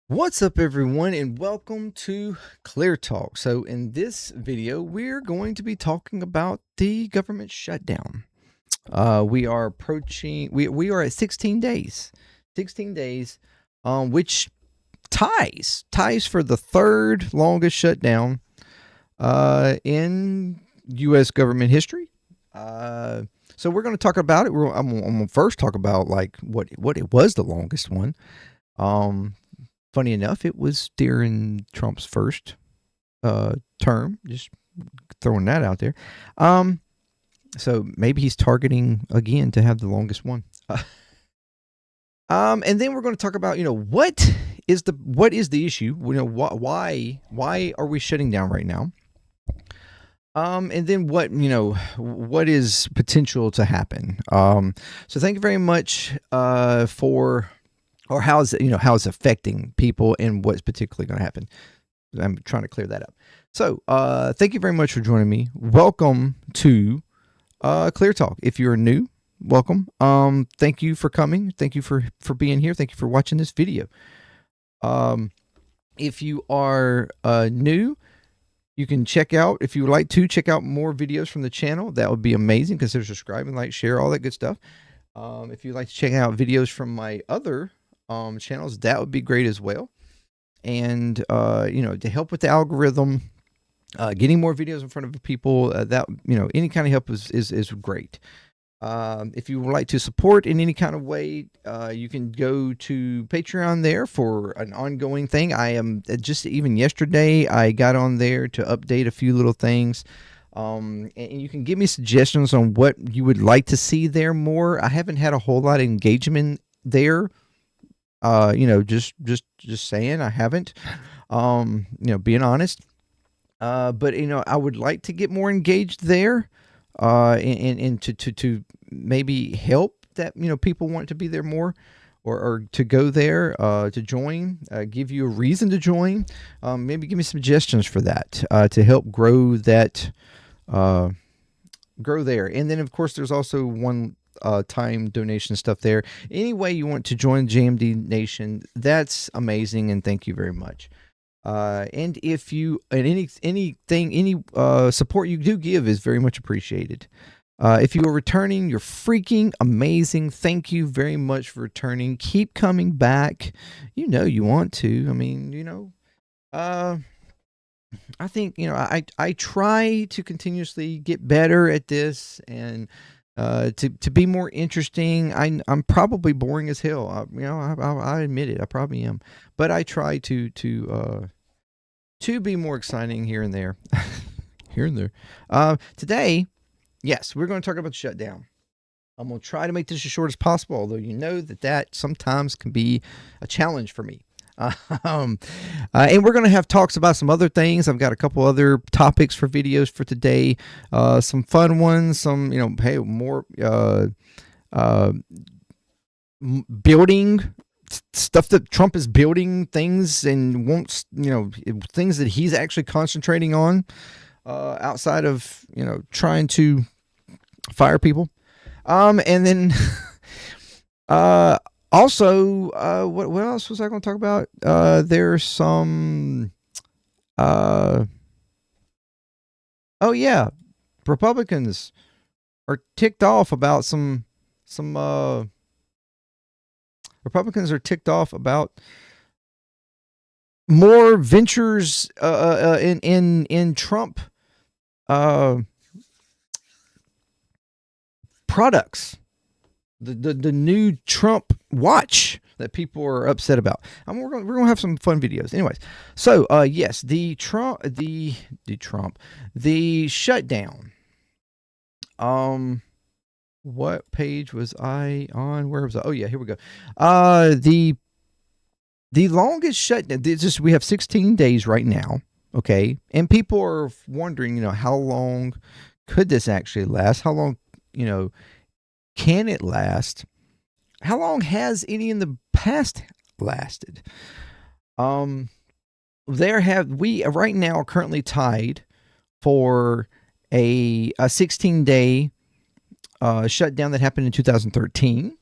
What's up, everyone, and welcome to ClearTalk. So in this video, we're going to be talking about the government shutdown. We are approaching, we are at 16 days, which ties for the third longest shutdown in U.S. government history. So we're going to talk about it. I'm going to first talk about like what it was the longest one. Funny enough, it was during Trump's first term. Just throwing that out there. So maybe he's targeting again to have the longest one. And then we're going to talk about what is the issue? Why are we shutting down right now? And then what is potential to happen? So thank you very much for. Or how is it, how it's affecting people and what's particularly going to happen. I'm trying to clear that up. So thank you very much for joining me. Welcome to ClearTalk. If you're new, welcome. Thank you for coming. Thank you for being here. Thank you for watching this video. If you are new, you can if you would like to check out more videos from the channel. That would be amazing. Consider subscribing, like, share, all that good stuff. If you'd like to check out videos from my other channels, that would be great as well. And to help with the algorithm, getting more videos in front of people, that any kind of help is great. If you would like to support in any kind of way, you can go to Patreon there for an ongoing thing. I am just even yesterday I got on there to update a few little things. And you can give me suggestions on what you would like to see there more. I haven't had a whole lot of engagement there. Just saying, I haven't, being honest. But I would like to get more engaged there, and to maybe help that, people want to be there more, or to go there, to join, give you a reason to join. Maybe give me suggestions for that, to help grow that, grow there. And then of course there's also one time donation stuff there. Any way you want to join JMD Nation, that's amazing, and thank you very much. And if you any support you do give is very much appreciated. If you are returning, you're freaking amazing. Thank you very much for returning. Keep coming back. You want to. I mean, I think I try to continuously get better at this, and to be more interesting. I'm probably boring as hell. I admit it. I probably am, but I try to be more exciting here and there. Here and there. Today, yes, we're going to talk about the shutdown. I'm going to try to make this as short as possible, although that sometimes can be a challenge for me. And we're going to have talks about some other things. I've got a couple other topics for videos for today. Some fun ones, some, hey, more building stuff that Trump is building, things and wants, things that he's actually concentrating on, outside of, trying to fire people. And then, also, what else was I going to talk about? There's some, oh yeah, Republicans are ticked off about Republicans are ticked off about more ventures in Trump products. The new Trump watch that people are upset about. We're gonna have some fun videos. Anyways, so yes, the shutdown. What page was I on? Where was I? Oh yeah, here we go. The longest shutdown. We have 16 days right now. Okay, and people are wondering, how long could this actually last? How long, can it last? How long has any in the past lasted? We right now are currently tied for a 16-day shutdown that happened in 2013.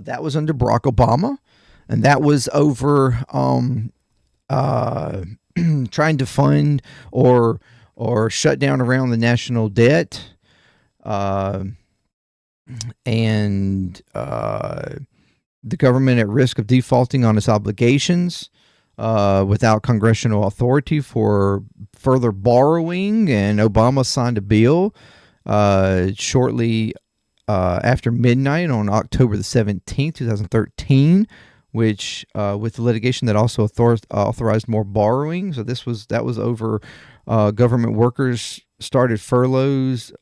That was under Barack Obama. and that was over trying to fund or shut down around the national debt, and the government at risk of defaulting on its obligations without congressional authority for further borrowing. And Obama signed a bill shortly after midnight on October the 17th, 2013, which with the litigation that also authorized more borrowing. So that was over government workers started furloughs.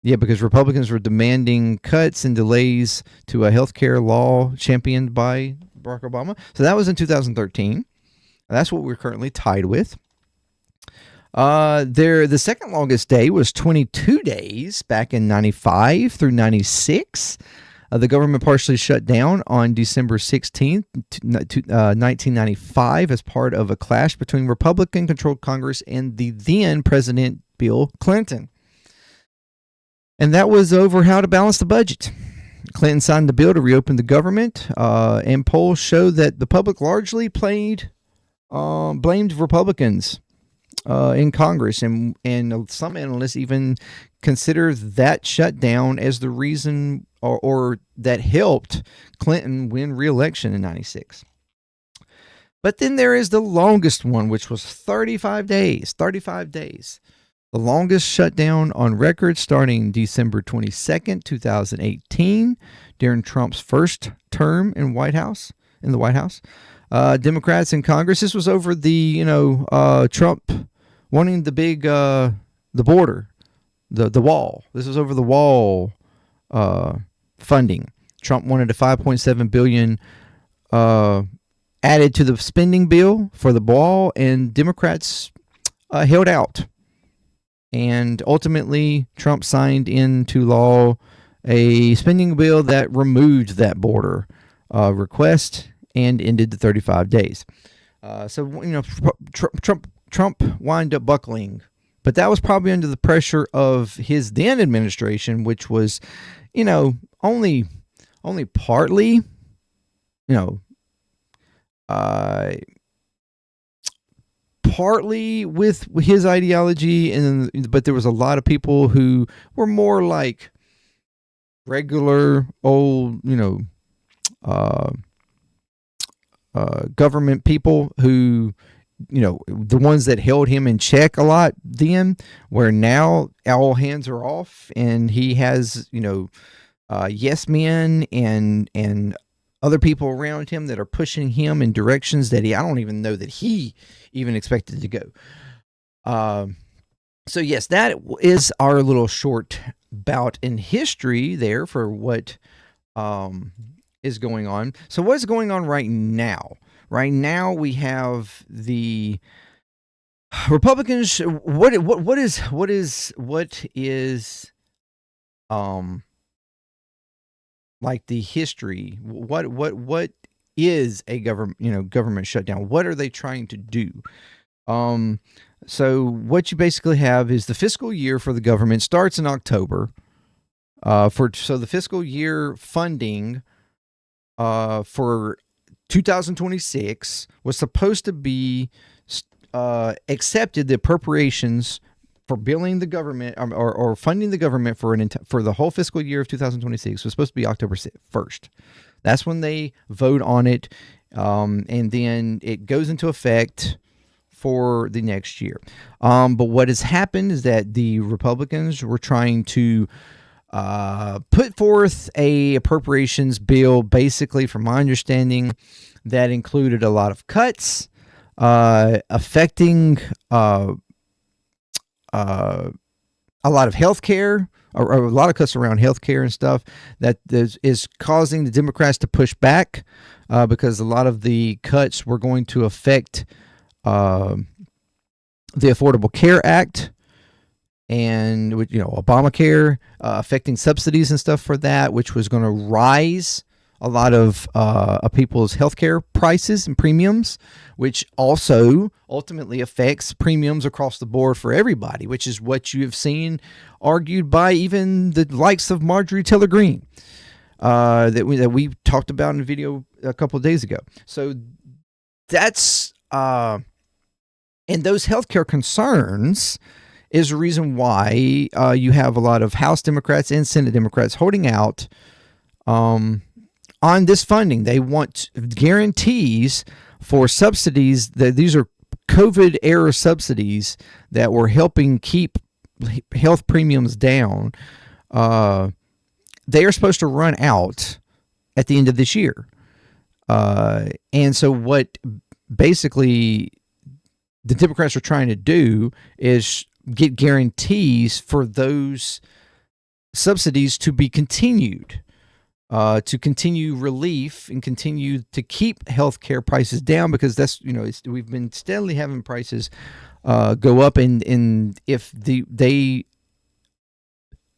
Because Republicans were demanding cuts and delays to a health care law championed by Barack Obama. So that was in 2013. That's what we're currently tied with. The second longest day was 22 days back in 95 through 96. The government partially shut down on December 16th, 1995, as part of a clash between Republican-controlled Congress and the then President Bill Clinton. And that was over how to balance the budget. Clinton signed the bill to reopen the government, and polls show that the public largely blamed Republicans in Congress, and some analysts even consider that shutdown as the reason or that helped Clinton win re-election in 96. But then there is the longest one, which was 35 days. 35 days. The longest shutdown on record, starting December 22nd, 2018, during Trump's first term in the White House. Democrats in Congress. This was over the Trump wanting the big the border, the wall. This was over the wall funding. Trump wanted a $5.7 billion added to the spending bill for the wall, and Democrats held out. And ultimately, Trump signed into law a spending bill that removed that border request and ended the 35 days. Trump wound up buckling, but that was probably under the pressure of his then administration, which was, only partly, partly with his ideology, but there was a lot of people who were more like regular old, government people who, the ones that held him in check a lot then, where now all hands are off, and he has, yes men and other people around him that are pushing him in directions that I don't even know that he even expected to go. So yes, that is our little short bout in history there for what is going on. So what's going on right now? Right now we have the Republicans. What is like the history? What is a government shutdown? What are they trying to do? So what you basically have is the fiscal year for the government starts in October. So the fiscal year funding for 2026 was supposed to be accepted. The appropriations for billing the government or funding the government for the whole fiscal year of 2026 was supposed to be October 1st. That's when they vote on it, and then it goes into effect for the next year. But what has happened is that the Republicans were trying to put forth a appropriations bill, basically, from my understanding, that included a lot of cuts affecting a lot of health care, or a lot of cuts around health care and stuff that is causing the Democrats to push back because a lot of the cuts were going to affect the Affordable Care Act and Obamacare, affecting subsidies and stuff for that, which was going to rise a lot of people's healthcare prices and premiums, which also ultimately affects premiums across the board for everybody, which is what you have seen argued by even the likes of Marjorie Taylor Greene. that we talked about in a video a couple of days ago. So that's and those healthcare concerns is the reason why you have a lot of House Democrats and Senate Democrats holding out on this funding. They want guarantees for subsidies. That these are COVID era subsidies that were helping keep health premiums down. They are supposed to run out at the end of this year. And so what basically the Democrats are trying to do is get guarantees for those subsidies to be continued, to continue relief and continue to keep healthcare prices down, because that's, we've been steadily having prices go up, and if they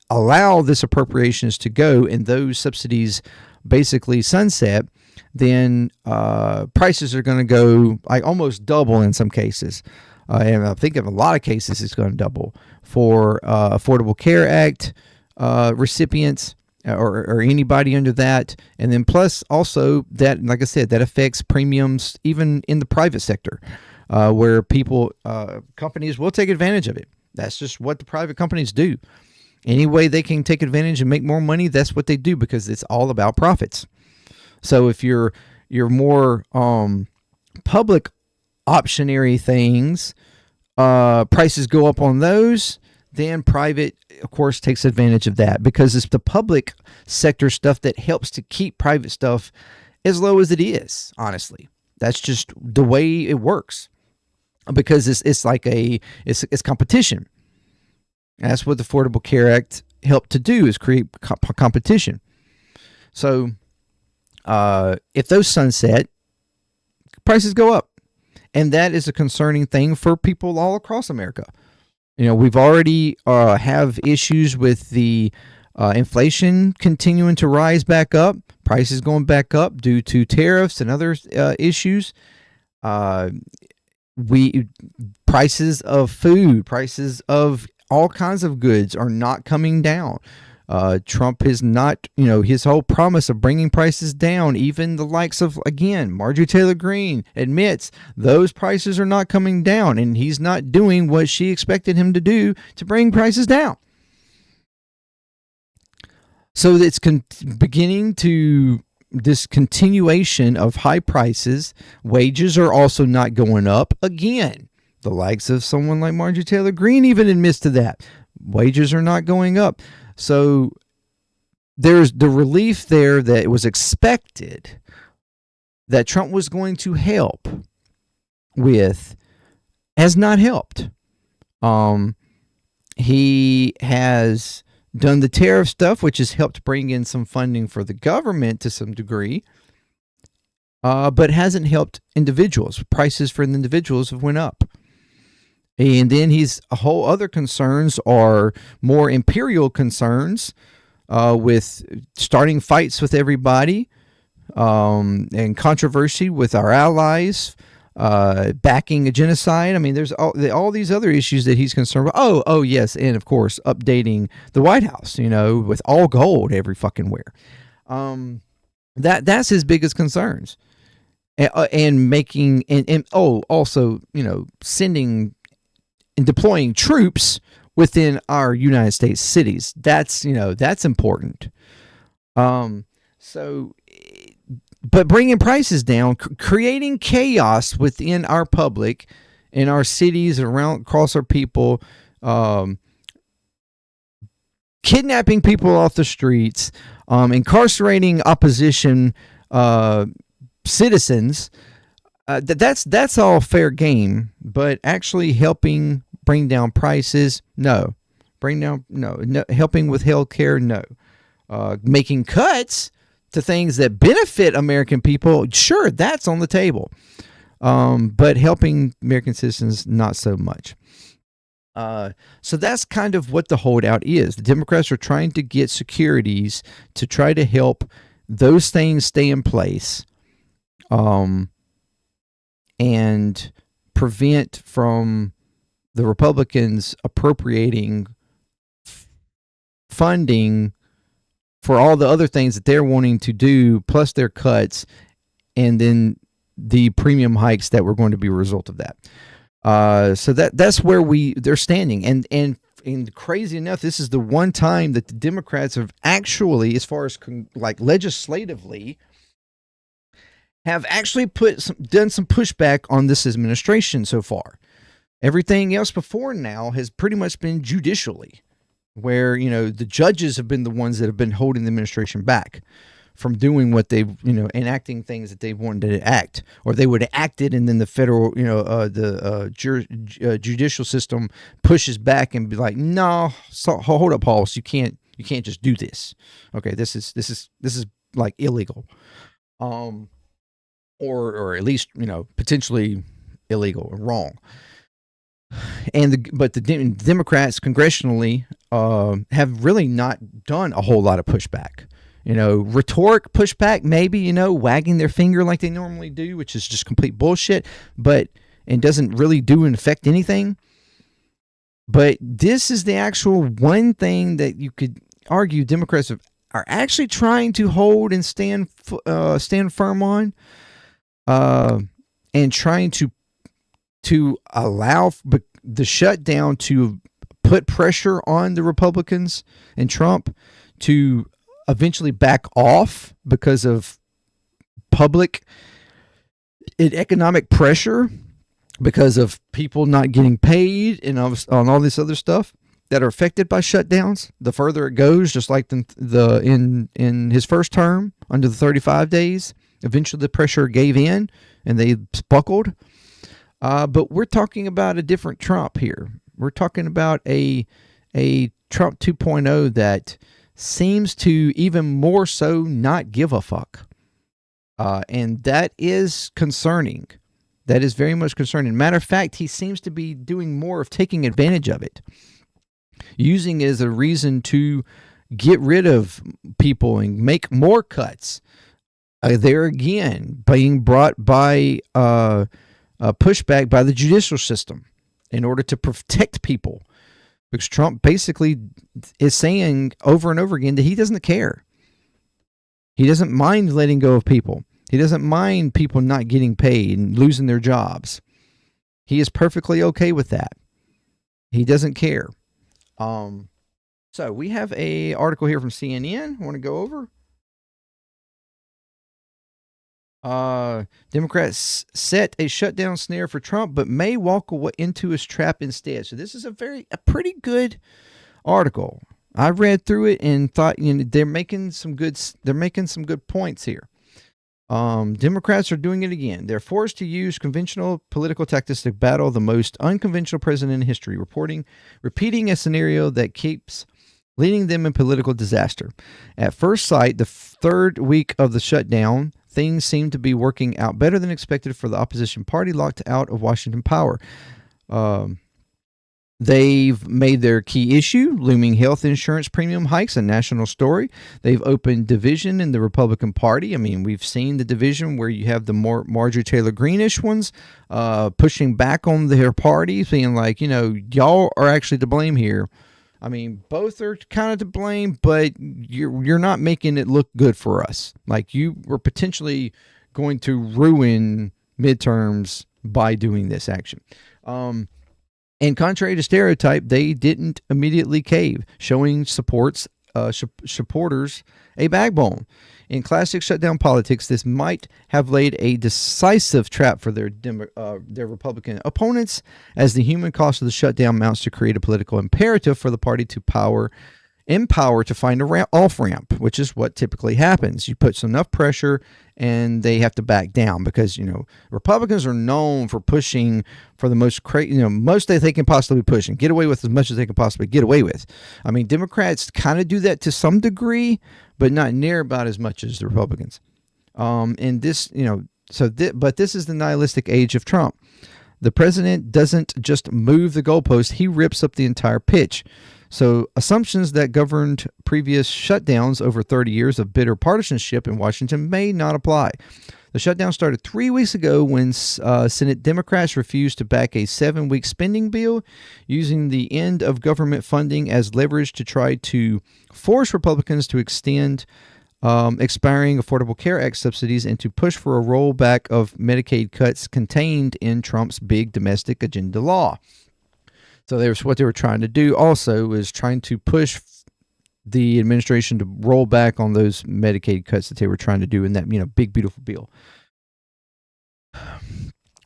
allow this appropriations to go and those subsidies basically sunset, then prices are going to go like almost double in some cases. And I think in a lot of cases it's going to double for Affordable Care Act recipients or anybody under that. And then plus also that, like I said, that affects premiums even in the private sector, where companies will take advantage of it. That's just what the private companies do. Any way they can take advantage and make more money, that's what they do, because it's all about profits. So if you're more public optionary things, prices go up on those, then private, of course, takes advantage of that, because it's the public sector stuff that helps to keep private stuff as low as it is, honestly. That's just the way it works, because it's like it's competition. That's what the Affordable Care Act helped to do, is create competition. So if those sunset, prices go up. And that is a concerning thing for people all across America. We've already have issues with the inflation continuing to rise back up, prices going back up due to tariffs and other issues. Prices of food, prices of all kinds of goods are not coming down. Trump has not, his whole promise of bringing prices down, even the likes of, again, Marjorie Taylor Greene admits those prices are not coming down, and he's not doing what she expected him to do to bring prices down. So it's beginning to this continuation of high prices. Wages are also not going up. Again, the likes of someone like Marjorie Taylor Greene even admits to that. Wages are not going up. So there's the relief there that was expected that Trump was going to help with has not helped. He has done the tariff stuff, which has helped bring in some funding for the government to some degree, but hasn't helped individuals. Prices for the individuals have went up. And then his whole other concerns are more imperial concerns, with starting fights with everybody, and controversy with our allies, backing a genocide. I mean, there's all these other issues that he's concerned with. Oh, yes, and of course, updating the White House, with all gold every fucking where. That's his biggest concerns, and making and also sending and deploying troops within our United States cities. That's important. So, but bringing prices down, creating chaos within our public, in our cities, across our people, kidnapping people off the streets, incarcerating opposition citizens. That's all fair game, but actually helping bring down prices, no. No. Helping with healthcare, no. Making cuts to things that benefit American people, sure, that's on the table. But helping American citizens, not so much. So that's kind of what the holdout is. The Democrats are trying to get securities to try to help those things stay in place. And prevent from the Republicans appropriating funding for all the other things that they're wanting to do, plus their cuts, and then the premium hikes that were going to be a result of that. So that's where they're standing, and crazy enough, this is the one time that the Democrats have actually, as far as like legislatively, have actually done some pushback on this administration so far. Everything else before now has pretty much been judicially, where, you know, the judges have been the ones that have been holding the administration back from doing what they've, you know, enacting things that they wanted to act, or they would have acted, and then the federal, you know, judicial system pushes back and be like, no, hold up, Paul, you can't just do this. Okay, this is like illegal, or at least, you know, potentially illegal or wrong. But the Democrats congressionally have really not done a whole lot of pushback. You know, rhetoric pushback, maybe, you know, wagging their finger like they normally do, which is just complete bullshit, and doesn't really do and affect anything. But this is the actual one thing that you could argue Democrats are actually trying to hold and stand firm on, and trying to allow the shutdown to put pressure on the Republicans and Trump to eventually back off because of public and economic pressure, because of people not getting paid, and on all this other stuff that are affected by shutdowns. The further it goes, just like in his first term under the 35 days, eventually the pressure gave in and they buckled. But we're talking about a different Trump here. We're talking about a Trump 2.0 that seems to even more so not give a fuck. And that is concerning. That is very much concerning. Matter of fact, he seems to be doing more of taking advantage of it, using it as a reason to get rid of people and make more cuts. There again, being brought by pushback by the judicial system in order to protect people. Because Trump basically is saying over and over again that he doesn't care. He doesn't mind letting go of people. He doesn't mind people not getting paid and losing their jobs. He is perfectly okay with that. He doesn't care. So we have a article here from CNN I want to go over. Democrats set a shutdown snare for Trump, but may walk into his trap instead. So this is a pretty good article. I read through it and thought, you know, they're making some good points here. Democrats are doing it again. They're forced to use conventional political tactics to battle the most unconventional president in history, repeating a scenario that keeps leading them in political disaster. At first sight, the third week of the shutdown, things seem to be working out better than expected for the opposition party locked out of Washington power. They've made their key issue, looming health insurance premium hikes, a national story. They've opened division in the Republican Party. I mean, we've seen the division where you have the more Marjorie Taylor Greenish ones pushing back on their party, being like, you know, y'all are actually to blame here. I mean, both are kind of to blame, but you're not making it look good for us. Like, you were potentially going to ruin midterms by doing this action. And contrary to stereotype, they didn't immediately cave, showing supporters a backbone. In classic shutdown politics, this might have laid a decisive trap for their Republican opponents, as the human cost of the shutdown mounts to create a political imperative for the party to empower to find a off-ramp, which is what typically happens. You put enough pressure and they have to back down, because, you know, Republicans are known for pushing for the most that they can possibly push and get away with as much as they can possibly get away with. I mean, Democrats kind of do that to some degree, but not near about as much as the Republicans. And this, you know, but this is the nihilistic age of Trump. The president doesn't just move the goalpost, he rips up the entire pitch. So assumptions that governed previous shutdowns over 30 years of bitter partisanship in Washington may not apply. The shutdown started 3 weeks ago when Senate Democrats refused to back a 7-week spending bill, using the end of government funding as leverage to try to force Republicans to extend expiring Affordable Care Act subsidies and to push for a rollback of Medicaid cuts contained in Trump's big domestic agenda law. So there's what they were trying to do also is trying to push the administration to roll back on those Medicaid cuts that they were trying to do in that, big, beautiful bill.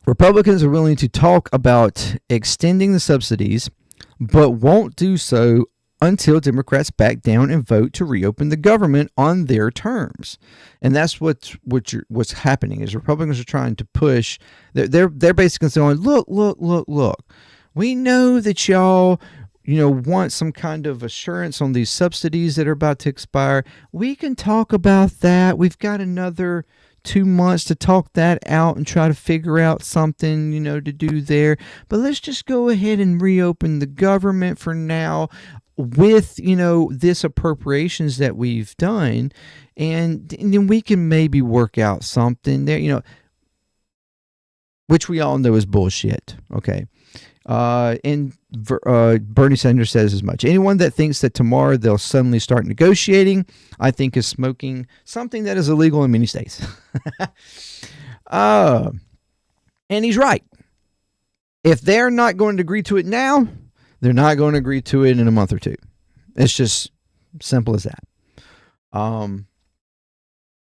Republicans are willing to talk about extending the subsidies, but won't do so until Democrats back down and vote to reopen the government on their terms. And that's what's happening is Republicans are trying to push. They're basically saying, look. We know that y'all, want some kind of assurance on these subsidies that are about to expire. We can talk about that. We've got another 2 months to talk that out and try to figure out something, to do there. But let's just go ahead and reopen the government for now with, this appropriations that we've done. And then we can maybe work out something there, which we all know is bullshit. Okay. And Bernie Sanders says as much. Anyone that thinks that tomorrow they'll suddenly start negotiating, I think is smoking something that is illegal in many states. And he's right. If they're not going to agree to it now, they're not going to agree to it in a month or two. It's just simple as that.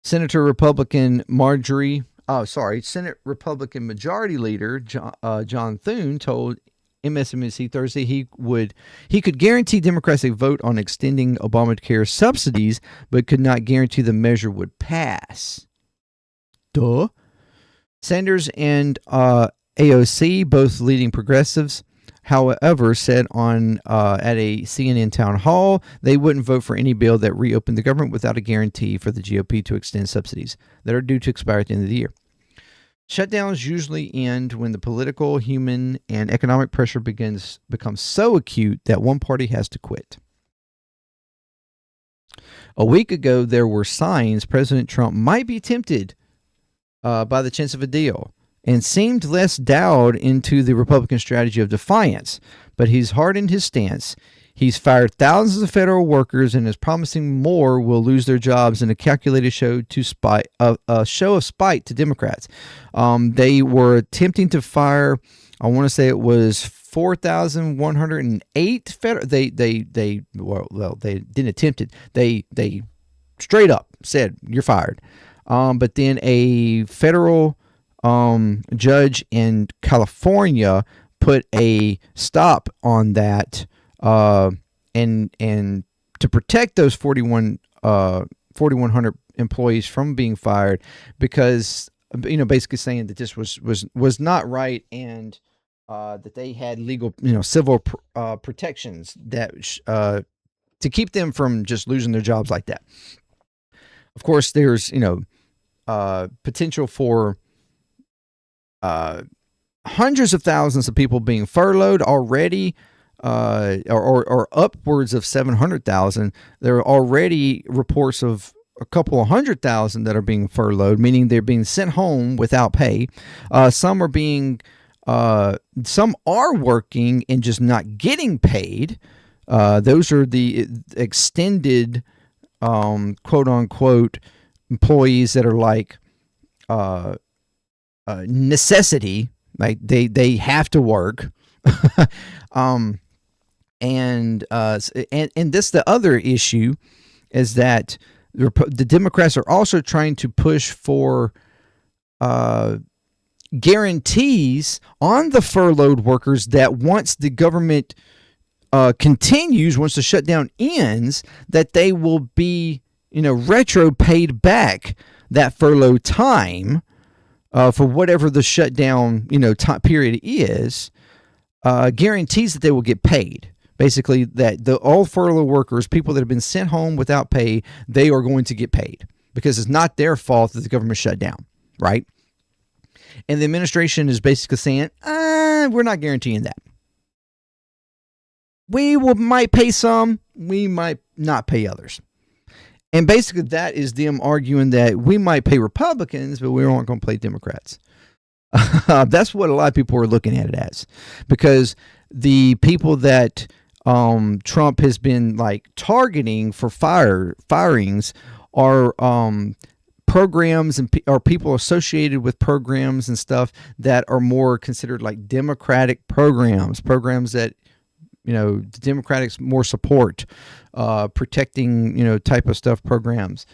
Senate Republican Majority Leader John Thune told MSNBC Thursday he could guarantee Democrats a vote on extending Obamacare subsidies, but could not guarantee the measure would pass. Duh. Sanders and AOC, both leading progressives, however, said at a CNN town hall they wouldn't vote for any bill that reopened the government without a guarantee for the GOP to extend subsidies that are due to expire at the end of the year. Shutdowns usually end when the political, human, and economic pressure becomes so acute that one party has to quit. A week ago, there were signs President Trump might be tempted by the chance of a deal, and seemed less dialed into the Republican strategy of defiance, but he's hardened his stance. He's fired thousands of federal workers and is promising more will lose their jobs in a calculated show of spite to Democrats. They were attempting to fire, I want to say it was 4,108 federal. They didn't attempt it. They straight up said you're fired. But then a federal judge in California put a stop on that. And to protect those 4,100 employees from being fired, because basically saying that this was not right, and that they had legal civil protections that to keep them from just losing their jobs like that. Of course, there's potential for hundreds of thousands of people being furloughed already. Or upwards of 700,000. There are already reports of a couple of 100,000 that are being furloughed, meaning they're being sent home without pay. Some are working and just not getting paid. Those are the extended, quote unquote, employees that are like necessity, like they have to work. And this, the other issue is that the Democrats are also trying to push for guarantees on the furloughed workers that once the government continues, once the shutdown ends, that they will be, retro paid back that furlough time for whatever the shutdown, time period is, guarantees that they will get paid. Basically, that all furlough workers, people that have been sent home without pay, they are going to get paid because it's not their fault that the government shut down, right? And the administration is basically saying, we're not guaranteeing that. might pay some, we might not pay others. And basically that is them arguing that we might pay Republicans, but we aren't going to pay Democrats. That's what a lot of people are looking at it as, because the people that Trump has been like targeting for firings are programs and or people associated with programs and stuff that are more considered like Democratic programs that, you know, the Democrats more support, protecting, you know, type of stuff programs.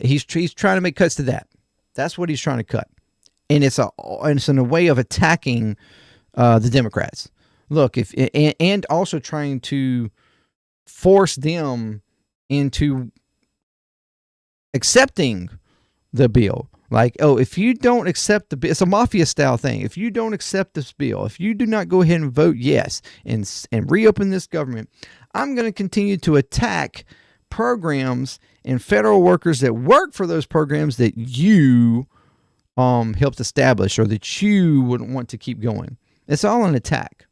He's trying to make cuts to that. That's what he's trying to cut, and it's in a way of attacking the Democrats. Look, and also trying to force them into accepting the bill. Like, oh, if you don't accept the bill, it's a mafia style thing. If you don't accept this bill, if you do not go ahead and vote yes and reopen this government, I'm going to continue to attack programs and federal workers that work for those programs that you helped establish or that you wouldn't want to keep going. It's all an attack.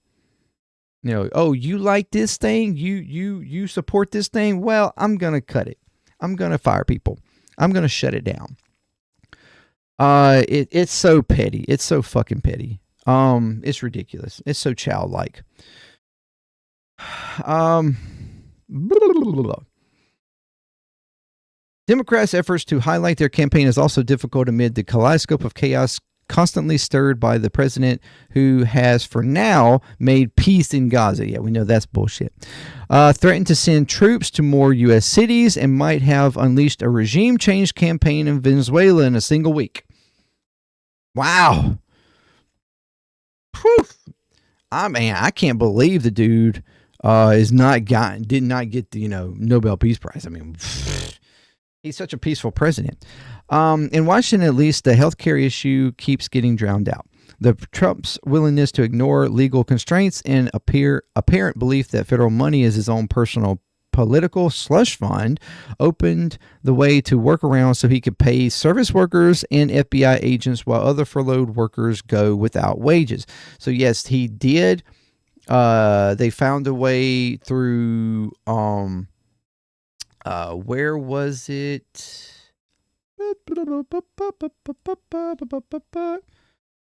You know, oh, you like this thing? You support this thing? Well, I'm going to cut it. I'm going to fire people. I'm going to shut it down. It's so petty. It's so fucking petty. It's ridiculous. It's so childlike. Democrats' efforts to highlight their campaign is also difficult amid the kaleidoscope of chaos constantly stirred by the president, who has for now made peace in Gaza. Yeah, we know that's bullshit. Threatened to send troops to more U.S. cities and might have unleashed a regime change campaign in Venezuela in a single week. Wow. Poof. I can't believe the dude did not get the Nobel Peace Prize. I mean, he's such a peaceful president. In Washington, at least, the healthcare issue keeps getting drowned out. The Trump's willingness to ignore legal constraints and apparent belief that federal money is his own personal political slush fund opened the way to workarounds so he could pay service workers and FBI agents while other furloughed workers go without wages. So yes, he did. They found a way through where was it?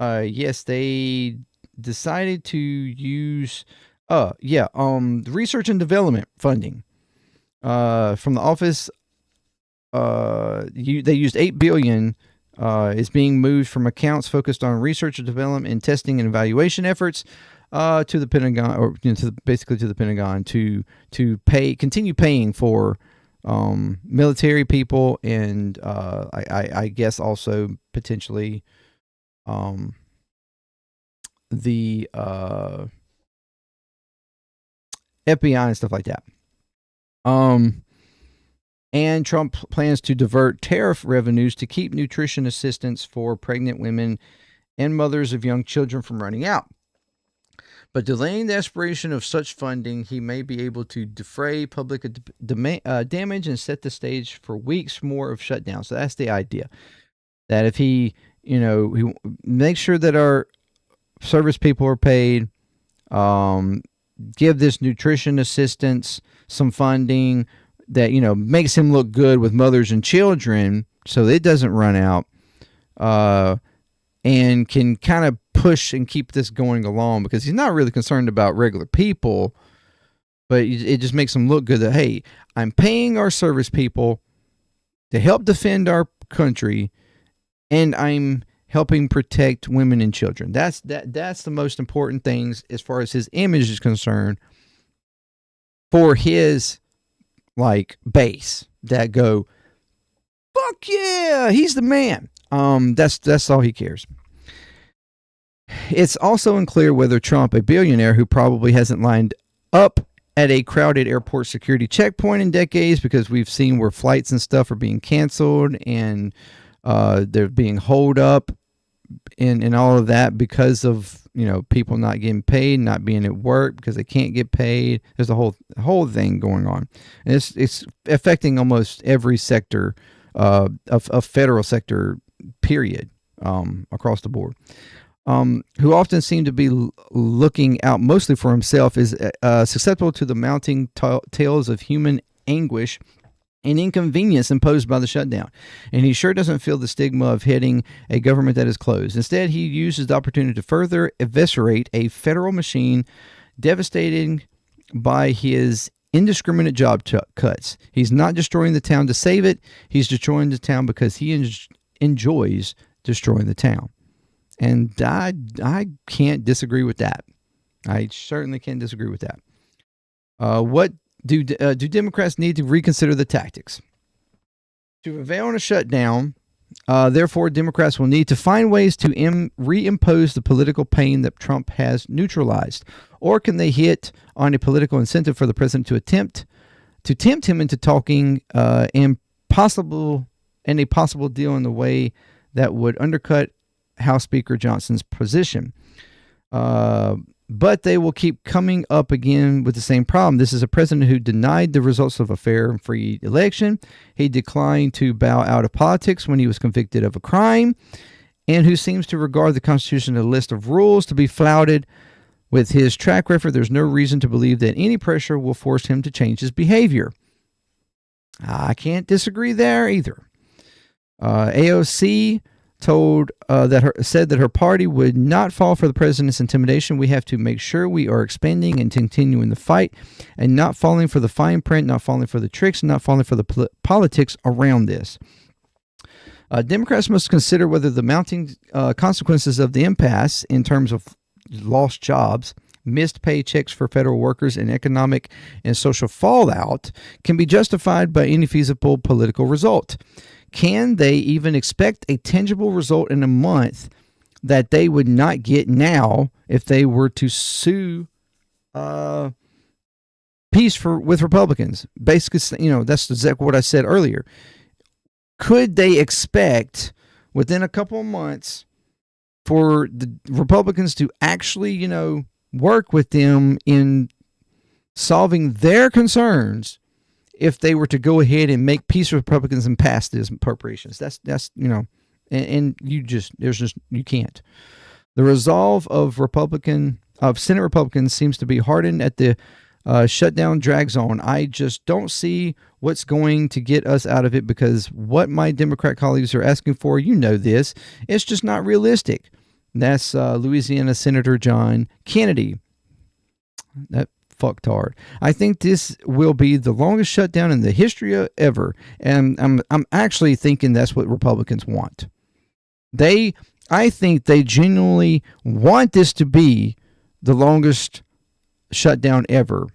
Yes, they decided to use research and development funding from the office. They used $8 billion is being moved from accounts focused on research and development and testing and evaluation efforts to the Pentagon, or basically to the Pentagon to continue paying for military people, and I guess also potentially the FBI and stuff like that. And Trump plans to divert tariff revenues to keep nutrition assistance for pregnant women and mothers of young children from running out. But delaying the expiration of such funding, he may be able to defray public damage and set the stage for weeks more of shutdown. So that's the idea. That if he makes sure that our service people are paid, give this nutrition assistance some funding that, makes him look good with mothers and children so it doesn't run out, and can kind of push and keep this going along, because he's not really concerned about regular people, but it just makes him look good that, hey, I'm paying our service people to help defend our country, and I'm helping protect women and children. That's the most important things as far as his image is concerned for his base that go, fuck yeah, he's the man. That's all he cares. It's also unclear whether Trump, a billionaire who probably hasn't lined up at a crowded airport security checkpoint in decades, because we've seen where flights and stuff are being canceled and they're being holed up and all of that because of people not getting paid, not being at work because they can't get paid. There's a whole thing going on, and it's affecting almost every sector of federal sector, period, across the board. who often seemed to be looking out mostly for himself, is susceptible to the mounting tales of human anguish and inconvenience imposed by the shutdown. And he sure doesn't feel the stigma of heading a government that is closed. Instead, he uses the opportunity to further eviscerate a federal machine devastating by his indiscriminate job cuts. He's not destroying the town to save it. He's destroying the town because he enjoys destroying the town. And I can't disagree with that. I certainly can't disagree with that. What do Democrats need to reconsider the tactics? To prevail on a shutdown, therefore, Democrats will need to find ways to reimpose the political pain that Trump has neutralized. Or can they hit on a political incentive for the president to tempt him into talking a possible deal in the way that would undercut House Speaker Johnson's position? But they will keep coming up again with the same problem. This is a president who denied the results of a fair and free election. He declined to bow out of politics when he was convicted of a crime, and who seems to regard the Constitution as a list of rules to be flouted. With his track record, there's no reason to believe that any pressure will force him to change his behavior. I can't disagree there either. AOC said that her party would not fall for the president's intimidation. We have to make sure we are expanding and continuing the fight and not falling for the fine print, not falling for the tricks, and not falling for the politics around this. Democrats must consider whether the mounting consequences of the impasse in terms of lost jobs, missed paychecks for federal workers, and economic and social fallout can be justified by any feasible political result. Can they even expect a tangible result in a month that they would not get now if they were to sue peace with Republicans? Basically, that's exactly what I said earlier. Could they expect within a couple of months for the Republicans to actually, work with them in solving their concerns if they were to go ahead and make peace with Republicans and pass these appropriations? That's and you can't. The resolve of Senate Republicans seems to be hardened at the shutdown drags on. I just don't see what's going to get us out of it, because what my Democrat colleagues are asking for, this, it's just not realistic. That's Louisiana Senator John Kennedy. That fucktard. I think this will be the longest shutdown in the history ever, and I'm actually thinking that's what Republicans want. I think they genuinely want this to be the longest shutdown ever,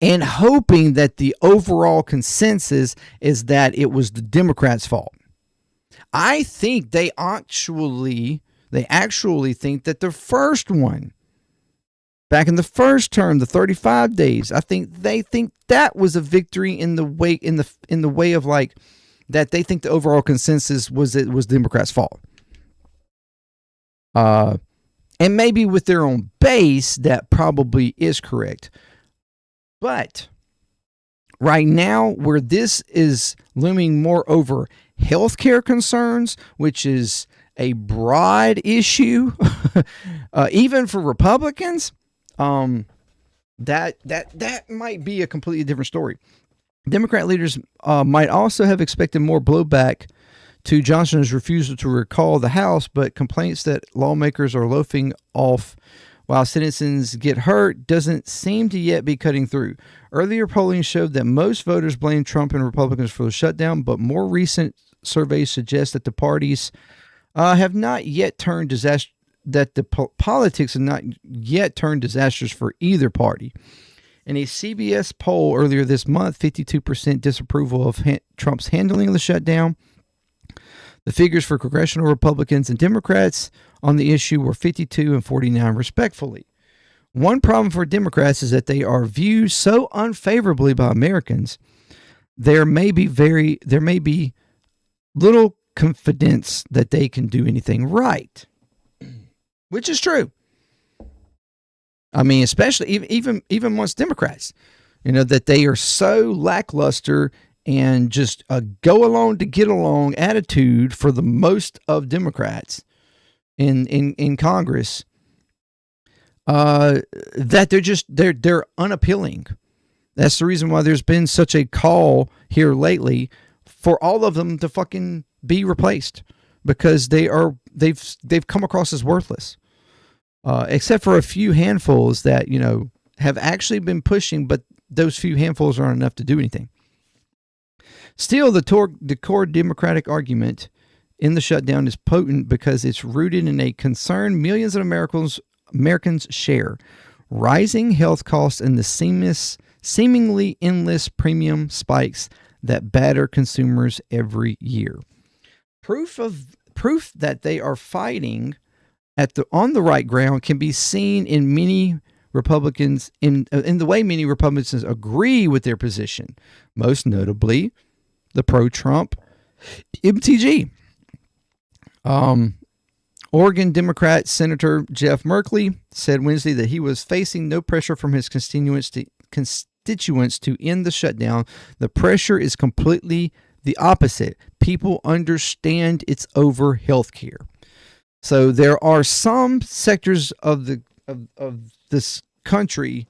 and hoping that the overall consensus is that it was the Democrats' fault. I think they actually think that the first one, back in the first term, the 35 days, they think that was a victory in the way of like that. They think the overall consensus was it was Democrats' fault. And maybe with their own base, that probably is correct. But right now, where this is looming more over healthcare concerns, which is a broad issue, even for Republicans, that might be a completely different story. Democrat leaders might also have expected more blowback to Johnson's refusal to recall the House, but complaints that lawmakers are loafing off while citizens get hurt doesn't seem to yet be cutting through. Earlier polling showed that most voters blame Trump and Republicans for the shutdown, but more recent surveys suggest that the parties have not yet turned politics have not yet turned disastrous for either party. In a CBS poll earlier this month, 52% disapproval of Trump's handling of the shutdown. The figures for congressional Republicans and Democrats on the issue were 52 and 49 respectively. One problem for Democrats is that they are viewed so unfavorably by Americans. There may be little confidence that they can do anything right, which is true. I mean, especially even amongst Democrats, that they are so lackluster and just a go along to get along attitude for the most of Democrats in Congress, that they're unappealing. That's the reason why there's been such a call here lately for all of them to fucking be replaced, because they've come across as worthless, except for a few handfuls that have actually been pushing, but those few handfuls aren't enough to do anything. Still, the core Democratic argument in the shutdown is potent because it's rooted in a concern millions of Americans share: rising health costs and the seemingly endless premium spikes that batter consumers every year. Proof that they are fighting on the right ground can be seen in many Republicans in the way many Republicans agree with their position, most notably the pro-Trump MTG. Oregon Democrat Senator Jeff Merkley said Wednesday that he was facing no pressure from his constituents to end the shutdown. The pressure is completely the opposite. People understand it's over health care. So there are some sectors of this country,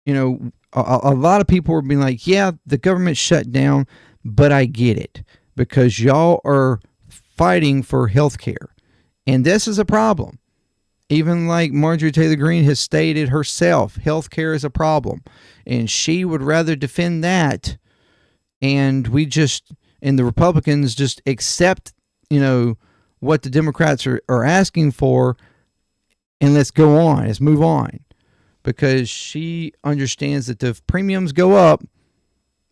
a lot of people are being like, yeah, the government shut down, but I get it, because y'all are fighting for health care. And this is a problem. Even like Marjorie Taylor Greene has stated herself, health care is a problem. And she would rather defend that. And the Republicans just accept, what the Democrats are asking for, and let's go on, let's move on. Because she understands that the premiums go up,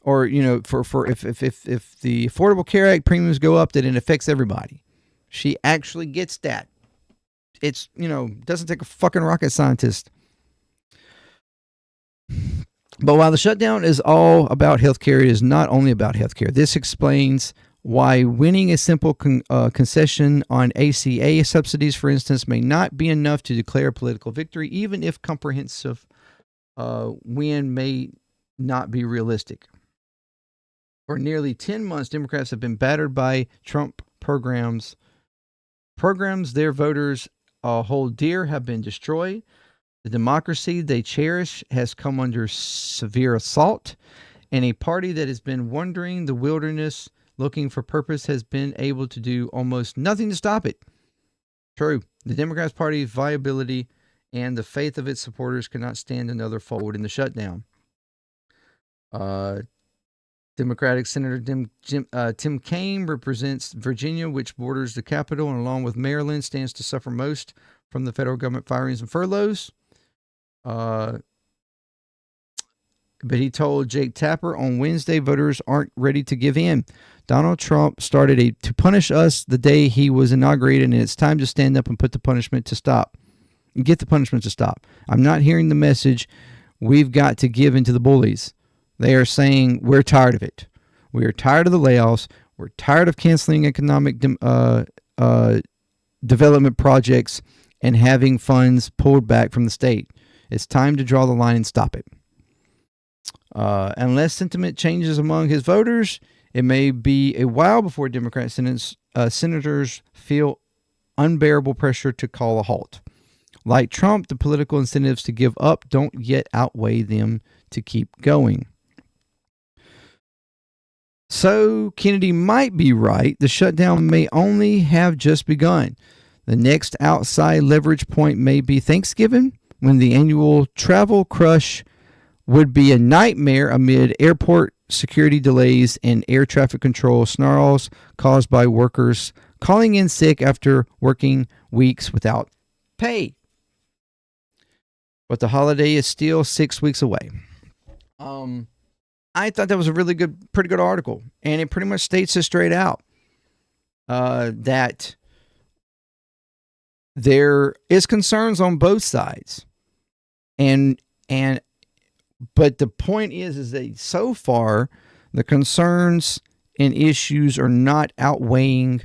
or for if the Affordable Care Act premiums go up, that it affects everybody. She actually gets that. It's doesn't take a fucking rocket scientist. But while the shutdown is all about healthcare, it is not only about healthcare. This explains why winning a simple concession on ACA subsidies, for instance, may not be enough to declare a political victory, even if comprehensive win may not be realistic. For nearly 10 months, Democrats have been battered by Trump programs. Programs their voters hold dear have been destroyed. The democracy they cherish has come under severe assault, and a party that has been wandering the wilderness looking for purpose has been able to do almost nothing to stop it. True, the Democrats' party's viability and the faith of its supporters cannot stand another fold in the shutdown. Democratic Senator Tim Kaine represents Virginia, which borders the Capitol, and along with Maryland, stands to suffer most from the federal government firings and furloughs. But he told Jake Tapper on Wednesday voters aren't ready to give in. Donald Trump started to punish us the day he was inaugurated, and it's time to stand up and put the punishment to stop. Get the punishment to stop. I'm not hearing the message, we've got to give in to the bullies. They are saying we're tired of it. We are tired of the layoffs. We're tired of canceling economic development projects and having funds pulled back from the state. It's time to draw the line and stop it. Unless sentiment changes among his voters, it may be a while before Democrat senators feel unbearable pressure to call a halt. Like Trump, the political incentives to give up don't yet outweigh them to keep going. So Kennedy might be right. The shutdown may only have just begun. The next outside leverage point may be Thanksgiving, when the annual travel crush would be a nightmare amid airport security delays and air traffic control snarls caused by workers calling in sick after working weeks without pay. But the holiday is still 6 weeks away. I thought that was a pretty good article, and it pretty much states it straight out that there is concerns on both sides, but the point is that so far the concerns and issues are not outweighing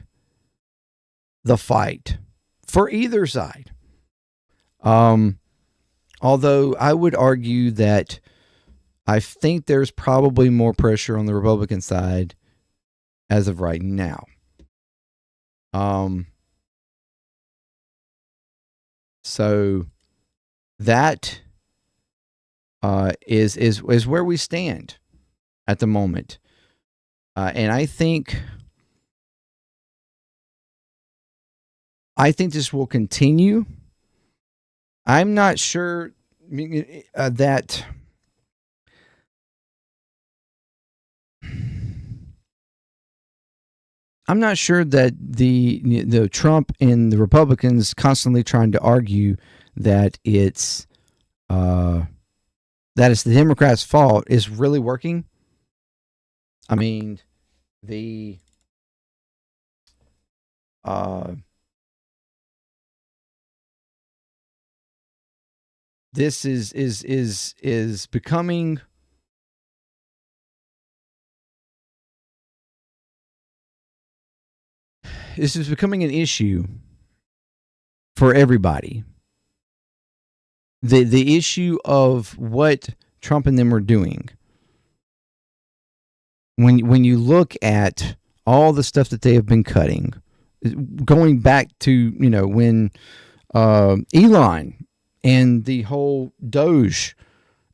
the fight for either side. Although I would argue that I think there's probably more pressure on the Republican side as of right now. So that is where we stand at the moment, and I think this will continue. I'm not sure that. I'm not sure that the Trump and the Republicans constantly trying to argue that it's the Democrats' fault is really working. I mean, the this is becoming an issue for everybody. The issue of what Trump and them are doing. When you look at all the stuff that they have been cutting, going back to when Elon and the whole Doge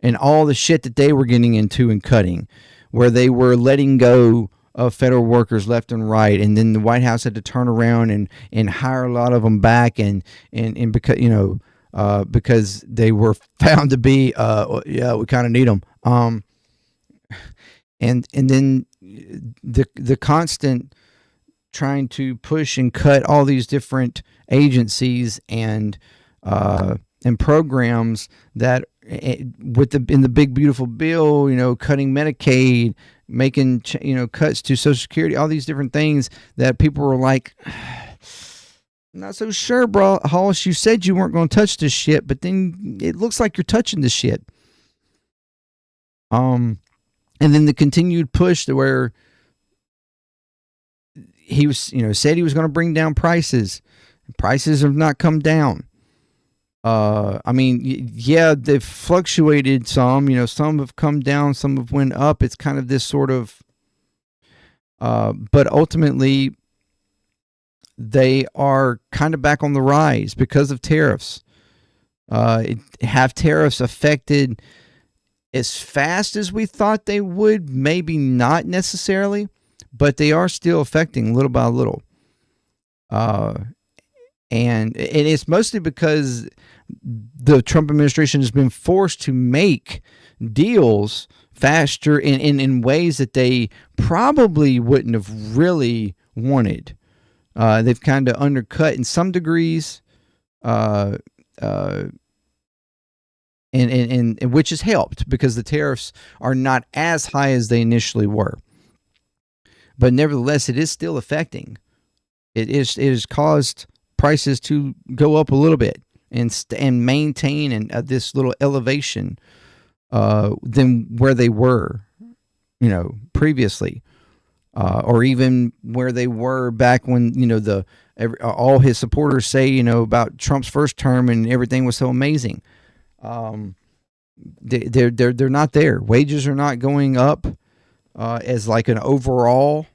and all the shit that they were getting into and cutting, where they were letting go of federal workers left and right, and then the White House had to turn around and hire a lot of them back, and because because they were found to be we kind of need them, and then the constant trying to push and cut all these different agencies and programs that in the big beautiful bill, cutting Medicaid, making cuts to Social Security, all these different things that people were like, not so sure, bro. Hollis, you said you weren't going to touch this shit, but then it looks like you're touching this shit. And then the continued push to where he was, said he was going to bring down prices. Prices have not come down. I mean, yeah, they've fluctuated some. Some have come down, some have went up. It's kind of this sort of, but ultimately, they are kind of back on the rise because of tariffs. Have tariffs affected as fast as we thought they would? Maybe not necessarily, but they are still affecting little by little. And it's mostly because the Trump administration has been forced to make deals faster in ways that they probably wouldn't have really wanted. They've kind of undercut in some degrees, and which has helped because the tariffs are not as high as they initially were. But nevertheless, it is still affecting. It has caused prices to go up a little bit and maintain this little elevation than where they were, previously, or even where they were back when all his supporters say about Trump's first term and everything was so amazing. They're not there. Wages are not going up as like an overall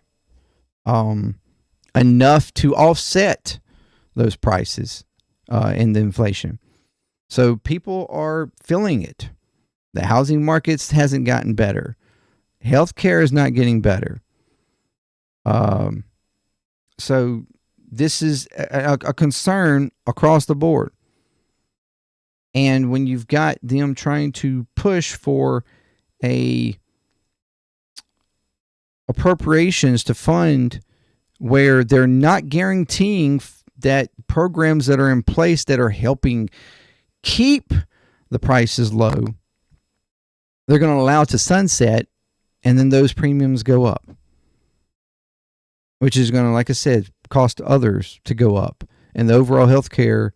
enough to offset those prices and the inflation. So people are feeling it. The housing markets hasn't gotten better. Healthcare is not getting better. So this is a concern across the board. And when you've got them trying to push for appropriations to fund where they're not guaranteeing that programs that are in place that are helping keep the prices low, they're going to allow it to sunset, and then those premiums go up, which is going to, like I said, cost others to go up. And the overall healthcare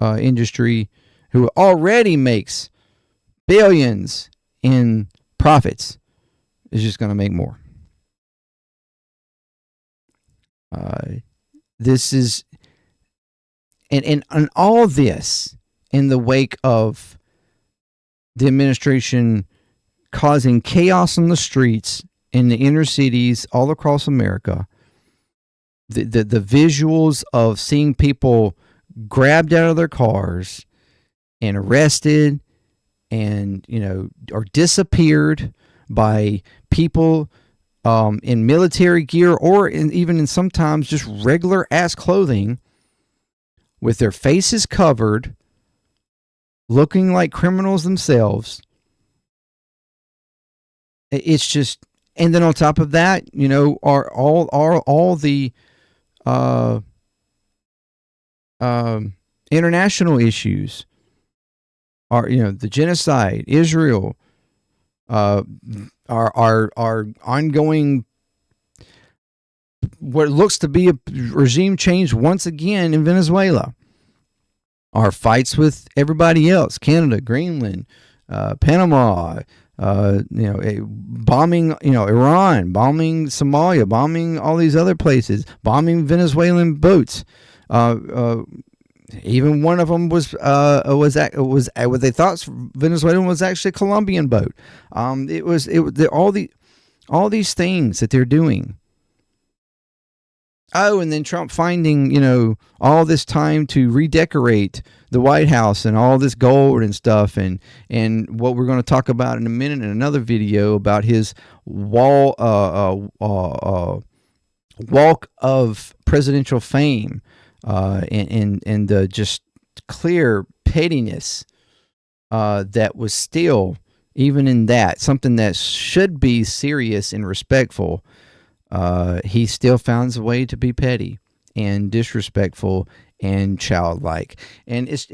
industry, who already makes billions in profits, is just going to make more. This is, and all this in the wake of the administration causing chaos on the streets in the inner cities all across America. The visuals of seeing people grabbed out of their cars and arrested and, or disappeared by people in military gear, or even in sometimes just regular ass clothing with their faces covered, looking like criminals themselves. It's just, and then on top of that, are all the international issues are, the genocide, Israel, our ongoing, what looks to be a regime change once again in Venezuela, our fights with everybody else, Canada, Greenland, Panama, bombing, Iran, bombing Somalia, bombing all these other places, bombing Venezuelan boats. Even one of them was what they thought Venezuelan was actually a Colombian boat. All these things that they're doing. Oh, and then Trump finding, all this time to redecorate the White House and all this gold and stuff, and what we're going to talk about in a minute in another video about his walk of presidential fame, and the just clear pettiness that was still, even in that, something that should be serious and respectful. He still finds a way to be petty and disrespectful and childlike, and this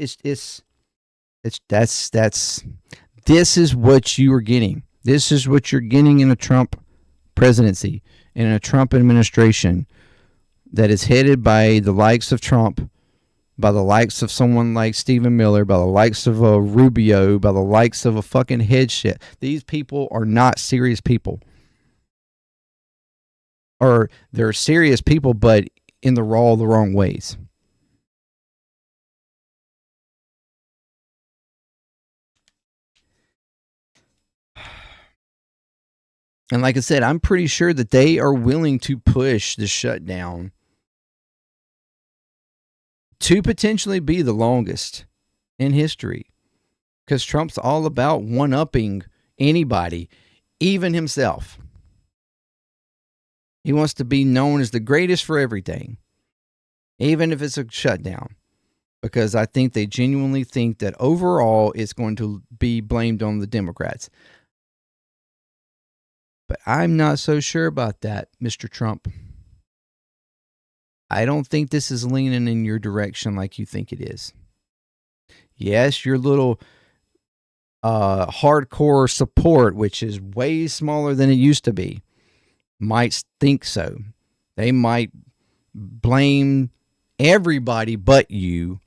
is what you are getting. This is what you're getting in a Trump presidency, in a Trump administration that is headed by the likes of Trump, by the likes of someone like Stephen Miller, by the likes of a Rubio, by the likes of a fucking headshot. These people are not serious people. Or they're serious people, but in the wrong ways. And like I said, I'm pretty sure that they are willing to push the shutdown to potentially be the longest in history. Because Trump's all about one-upping anybody, even himself. He wants to be known as the greatest for everything, even if it's a shutdown, because I think they genuinely think that overall it's going to be blamed on the Democrats. But I'm not so sure about that, Mr. Trump. I don't think this is leaning in your direction like you think it is. Yes, your little hardcore support, which is way smaller than it used to be, might think so. They might blame everybody but you.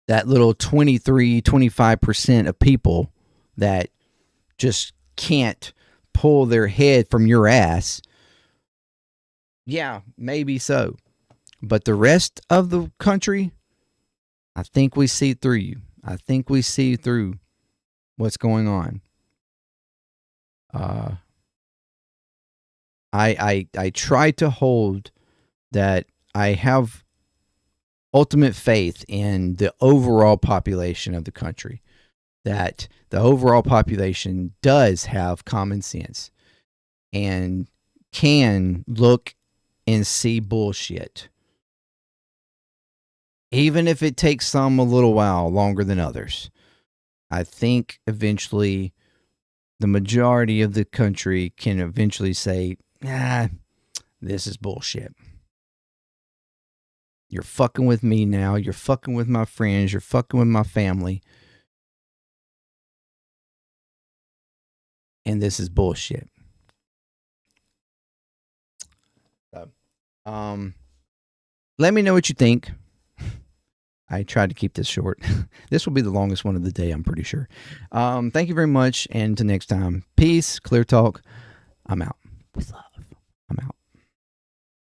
That little 23-25% of people that just can't pull their head from your ass. Yeah, maybe so. But the rest of the country, I think we see through you. I think we see through what's going on. I try to hold that I have ultimate faith in the overall population of the country, that the overall population does have common sense and can look and see bullshit, even if it takes some a little while longer than others. I think eventually the majority of the country can eventually say, this is bullshit. You're fucking with me now. You're fucking with my friends. You're fucking with my family. And this is bullshit. So, let me know what you think. I tried to keep this short. This will be the longest one of the day, I'm pretty sure. Thank you very much. And until next time, peace, clear talk. I'm out. With love.